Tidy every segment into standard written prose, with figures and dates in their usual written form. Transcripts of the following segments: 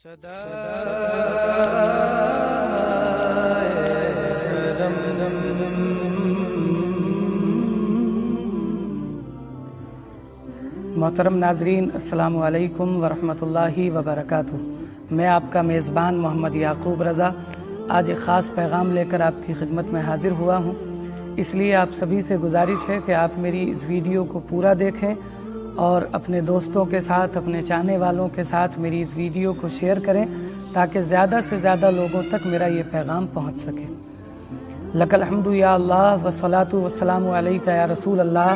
मोहतरम नाजरीन, अस्सलामु अलैकुम वरहमतुल्लाहि वबरकातुह। मैं आपका मेज़बान मोहम्मद याकूब रज़ा आज एक ख़ास पैगाम लेकर आपकी खिदमत में हाजिर हुआ हूँ। इसलिए आप सभी से गुजारिश है कि आप मेरी इस वीडियो को पूरा देखें और अपने दोस्तों के साथ, अपने चाहने वालों के साथ मेरी इस वीडियो को शेयर करें ताकि ज़्यादा से ज़्यादा लोगों तक मेरा ये पैगाम पहुँच सके। लकल हम्दु या अल्लाह वस्सलातु वस्सलामु अलैका या रसूल अल्लाह,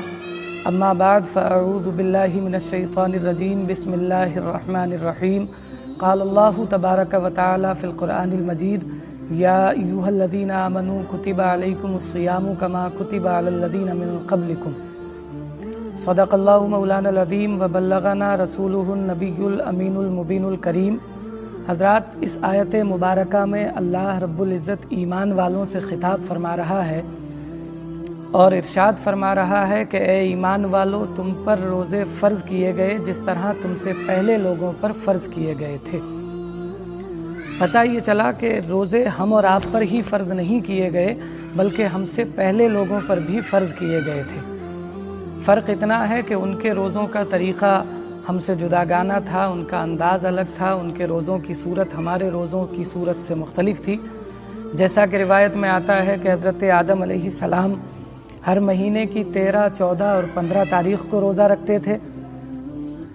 अम्मा बाद फ़अऊज़ु बिल्लाहि मिनश शैतानिर रजीम, बिस्मिल्लाहिर रहमानिर रहीम। क़ाल अल्लाहु तबारक व तआला फ़िल क़ुरआनिल मजीद, या अय्युहल्लज़ीना आमनू कुतिबा अलैकुमुस्सियामु कमा कुतिबा अलल्लज़ीना मिन क़ब्लिकुम। सदक़ल्लाहु मौलानल अज़ीम व बल्लगना रसूलुहुन नबियुल अमीनुल मुबीनुल करीम। हज़रात, इस आयत मुबारका में अल्लाह रब्बुल इज़्ज़त ईमान वालों से खिताब फरमा रहा है और इरशाद फरमा रहा है कि ए ईमान वालों, तुम पर रोज़े फ़र्ज़ किए गए जिस तरह तुमसे पहले लोगों पर फ़र्ज़ किए गए थे। पता ये चला कि रोज़े हम और आप पर ही फ़र्ज़ नहीं किए गए बल्कि हमसे पहले लोगों पर भी फ़र्ज़ किए गए थे। फ़र्क इतना है कि उनके रोज़ों का तरीक़ा हमसे जुदागाना था, उनका अंदाज़ अलग था, उनके रोज़ों की सूरत हमारे रोज़ों की सूरत से मुख्तलिफ थी। जैसा कि रिवायत में आता है कि हज़रत आदम अलैहिस्सलाम हर महीने की 13, 14 और 15 तारीख़ को रोज़ा रखते थे।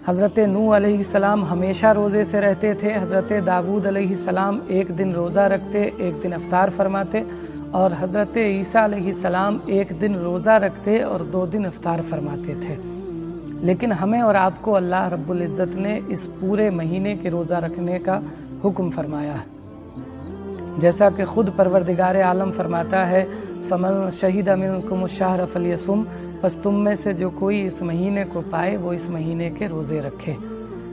हज़रत नूह अलैहिस्सलाम हमेशा रोज़े से रहते थे। हज़रत दाऊद अलैहिस्सलाम एक दिन रोज़ा रखते, एक दिन इफ्तार फरमाते, और हज़रत ईसा अलैहिस्सलाम एक दिन रोज़ा रखते और 2 दिन इफ्तार फरमाते थे। लेकिन हमें और आपको अल्लाह रब्बुल इज़्ज़त ने इस पूरे महीने के रोज़ा रखने का हुक्म फरमाया है। जैसा कि खुद परवरदिगार आलम फरमाता है, फमन शहीद मिनकुमुश शहर फलियसुम, बस तुम में से जो कोई इस महीने को पाए वो इस महीने के रोज़े रखे।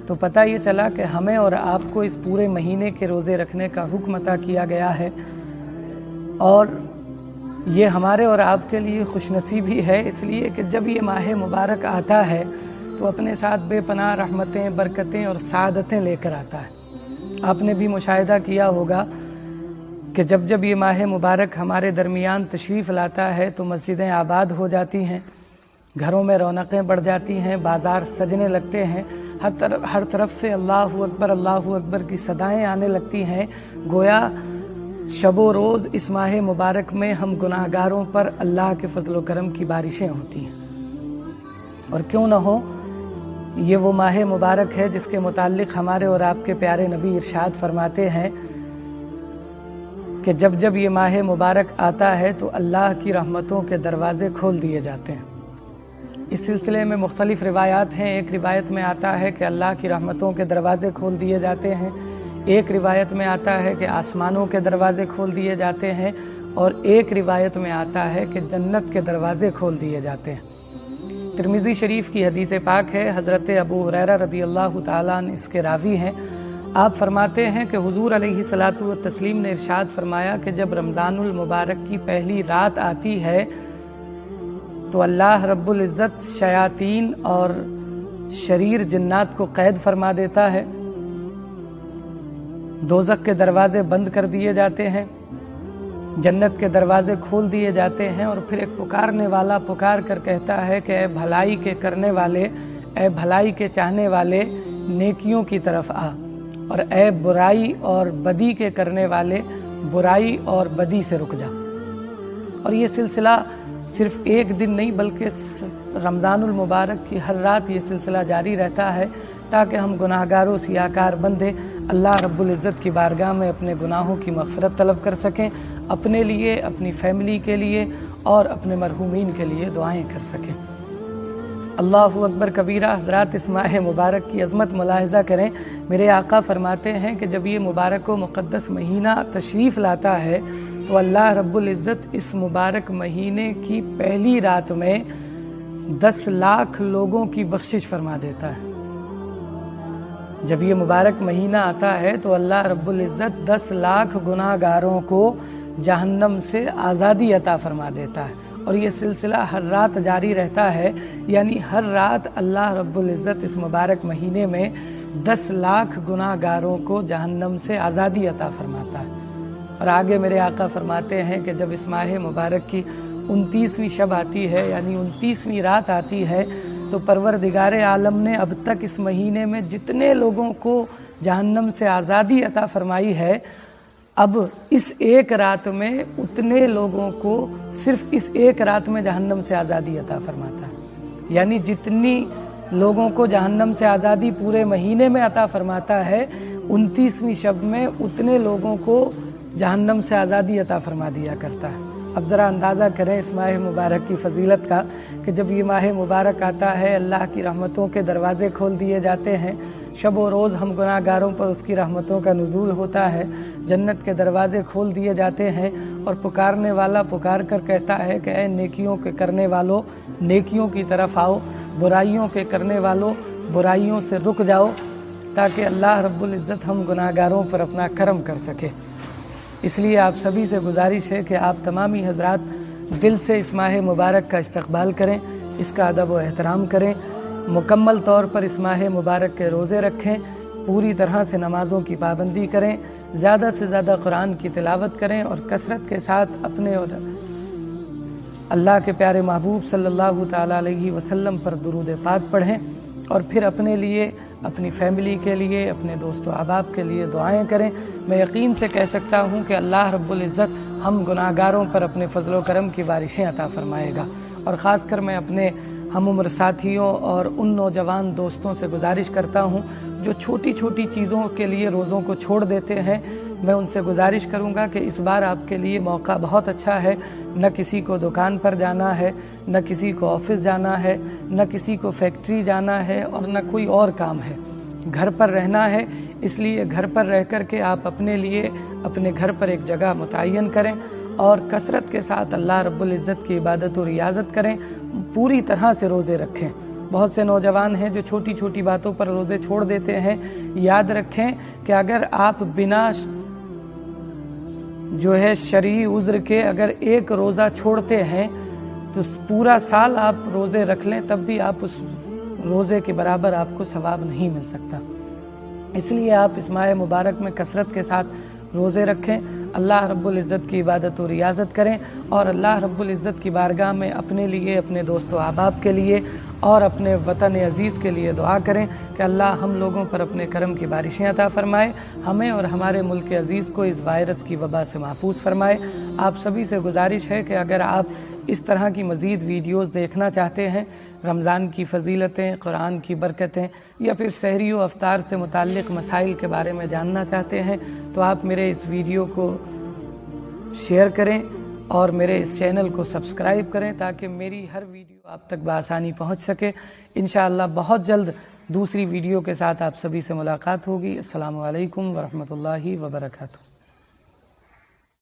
तो पता ये चला कि हमें और आपको इस पूरे महीने के रोज़े रखने का हुक्म अता किया गया है और ये हमारे और आपके लिए खुशनसीबी है, इसलिए कि जब ये माह मुबारक आता है तो अपने साथ बेपनाह रहमतें, बरकतें और सादतें लेकर आता है। आपने भी मुशाहिदा किया होगा कि जब जब ये माह मुबारक हमारे दरमियान तशरीफ़ लाता है तो मस्जिदें आबाद हो जाती हैं, घरों में रौनकें बढ़ जाती हैं, बाज़ार सजने लगते हैं, हर तरफ से अल्लाहु अकबर की सदाएं आने लगती हैं। गोया शबो रोज़ इस माह मुबारक में हम गुनाहगारों पर अल्लाह के फजल व करम की बारिशें होती हैं। और क्यों न हो, ये वो माह मुबारक है जिसके मुताल्लिक़ हमारे और आपके प्यारे नबी इरशाद फरमाते हैं कि जब जब ये माह मुबारक आता है तो अल्लाह की रहमतों के दरवाज़े खोल दिए जाते हैं। इस सिलसिले में मुख्तलिफ़ रिवायात हैं। एक रिवायत में आता है कि अल्लाह की रहमतों के दरवाज़े खोल दिए जाते हैं, एक रिवायत में आता है कि आसमानों के दरवाज़े खोल दिए जाते हैं, और एक रिवायत में आता है कि जन्नत के दरवाज़े खोल दिए जाते हैं। तिरमिज़ी शरीफ की हदीस पाक है, हज़रत अबू हुरैरा रज़ियल्लाहु ताला अन्हु इसके रावी हैं। आप फरमाते हैं कि हुजूर अलैहिस्सलातु व तस्लीम ने इरशाद फरमाया कि जब रमज़ानुल मुबारक की पहली रात आती है तो अल्लाह रब्बुल इज़्ज़त शयातीन और शरीर जिन्नात को कैद फरमा देता है, दोज़ख के दरवाजे बंद कर दिए जाते हैं, जन्नत के दरवाजे खोल दिए जाते हैं, और फिर एक पुकारने वाला पुकार कर कहता है कि ए भलाई के करने वाले, ए भलाई के चाहने वाले, नेकियों की तरफ आ, और ए बुराई और बदी के करने वाले, बुराई और बदी से रुक जा। और ये सिलसिला सिर्फ एक दिन नहीं बल्कि रमज़ानुल मुबारक की हर रात ये सिलसिला जारी रहता है ताकि हम गुनाहगारों सियाकार बंदे अल्लाह रब्बुल इज़्ज़त की बारगाह में अपने गुनाहों की मग़फ़िरत तलब कर सकें, अपने लिए, अपनी फैमिली के लिए और अपने मरहूमीन के लिए दुआएं कर सकें। अल्लाहु अकबर कबीरा। हज़रात, इस माह मुबारक की अज़मत मुलाहिज़ा करें। मेरे आका फरमाते हैं कि जब ये मुबारक व मुक़द्दस महीना तशरीफ़ लाता है तो अल्लाह रब्बुल इज़्ज़त इस मुबारक महीने की पहली रात में 10 लाख लोगों की बख्शिश फरमा देता है। जब ये मुबारक महीना आता है तो अल्लाह रब्बुल इज़्ज़त 10 लाख गुनाहगारों को जहन्नम से आज़ादी अता फरमा देता है, और ये सिलसिला हर रात जारी रहता है। यानी हर रात अल्लाह रब्बुल इज़्ज़त इस मुबारक महीने में 10 लाख गुनाहगारों को जहन्नम से आज़ादी अता फरमाता है। और आगे मेरे आका फरमाते हैं कि जब इस माह मुबारक की 29वीं शब आती है, यानी 29वीं रात आती है, तो परवरदिगार आलम ने अब तक इस महीने में जितने लोगों को जहन्नम से आज़ादी अता फरमाई है, अब इस एक रात में उतने लोगों को सिर्फ इस एक रात में जहन्नम से आज़ादी अता फरमाता है। यानी जितनी लोगों को जहन्नम से आज़ादी पूरे महीने में अता फरमाता है, 29वीं शब में उतने लोगों को जहन्नम से आज़ादी अता फरमा दिया करता है। अब ज़रा अंदाज़ा करें इस माह मुबारक की फजीलत का कि जब ये माह मुबारक आता है, अल्लाह की रहमतों के दरवाज़े खोल दिए जाते हैं। शब व रोज़ हम गुनाहगारों पर उसकी रहमतों का नुज़ूल होता है, जन्नत के दरवाज़े खोल दिए जाते हैं और पुकारने वाला पुकार कर कहता है कि ऐ नेकियों के करने वालों, नेकियों की तरफ आओ, बुराइयों के करने वालों, बुराइयों से रुक जाओ, ताकि अल्लाह रब्बुल इज़्ज़त हम गुनाहगारों पर अपना करम कर सके। इसलिए आप सभी से गुजारिश है कि आप तमामी हजरात दिल से इस माह मुबारक का इस्तक़बाल करें, इसका अदब व एहतराम करें, मुकम्मल तौर पर इस माह मुबारक के रोज़े रखें, पूरी तरह से नमाज़ों की पाबंदी करें, ज़्यादा से ज़्यादा कुरान की तिलावत करें और कसरत के साथ अपने और अल्लाह के प्यारे महबूब सल्लल्लाहु ताला अलैहि वसल्लम पर दुरूद पाक पढ़ें और फिर अपने लिए, अपनी फैमिली के लिए, अपने दोस्तों अहबाब के लिए दुआएं करें। मैं यकीन से कह सकता हूँ कि अल्लाह रब्बुल इज़्ज़त हम गुनाहगारों पर अपने फजल व करम की बारिशें अता फरमाएगा। और ख़ासकर मैं अपने हम उम्र साथियों और उन नौजवान दोस्तों से गुजारिश करता हूँ जो छोटी छोटी चीज़ों के लिए रोज़ों को छोड़ देते हैं, मैं उनसे गुजारिश करूँगा कि इस बार आपके लिए मौका बहुत अच्छा है। न किसी को दुकान पर जाना है, न किसी को ऑफिस जाना है, न किसी को फैक्ट्री जाना है और न कोई और काम है, घर पर रहना है। इसलिए घर पर रह कर के आप अपने लिए अपने घर पर एक जगह मुतय्यन करें और कसरत के साथ अल्लाह रब्बुल इज़्ज़त की इबादत और रियाज़त करें, पूरी तरह से रोज़े रखें। बहुत से नौजवान हैं जो छोटी छोटी बातों पर रोज़े छोड़ देते हैं। याद रखें कि अगर आप बिना जो है शरई उज़्र के अगर एक रोज़ा छोड़ते हैं तो पूरा साल आप रोज़े रख लें, तब भी आप उस रोज़े के बराबर आपको सवाब नहीं मिल सकता। इसलिए आप इस माह मुबारक में कसरत के साथ रोज़े रखें, अल्लाह रब्बुल इज़्ज़त की इबादत और रियाज़त करें और अल्लाह रब्बुल इज़्ज़त की बारगाह में अपने लिए, अपने दोस्तों अहबाब के लिए और अपने वतन अज़ीज़ के लिए दुआ करें कि अल्लाह हम लोगों पर अपने करम की बारिशें अता फ़रमाए, हमें और हमारे मुल्क अज़ीज़ को इस वायरस की वबा से महफूज फ़रमाए। आप सभी से गुजारिश है कि अगर आप इस तरह की मज़ीद वीडियोज़ देखना चाहते हैं, रमज़ान की फ़जीलतें, कुरान की बरकतें या फिर सहरी व अफ्तार से मुताल्लिक़ मसाइल के बारे में जानना चाहते हैं, तो आप मेरे इस वीडियो को शेयर करें और मेरे इस चैनल को सब्सक्राइब करें ताकि मेरी हर वीडियो आप तक बआसानी पहुंच सके। इंशाअल्लाह बहुत जल्द दूसरी वीडियो के साथ आप सभी से मुलाकात होगी। अस्सलामु अलैकुम वरहमतुल्लाहि वबरकातुहू।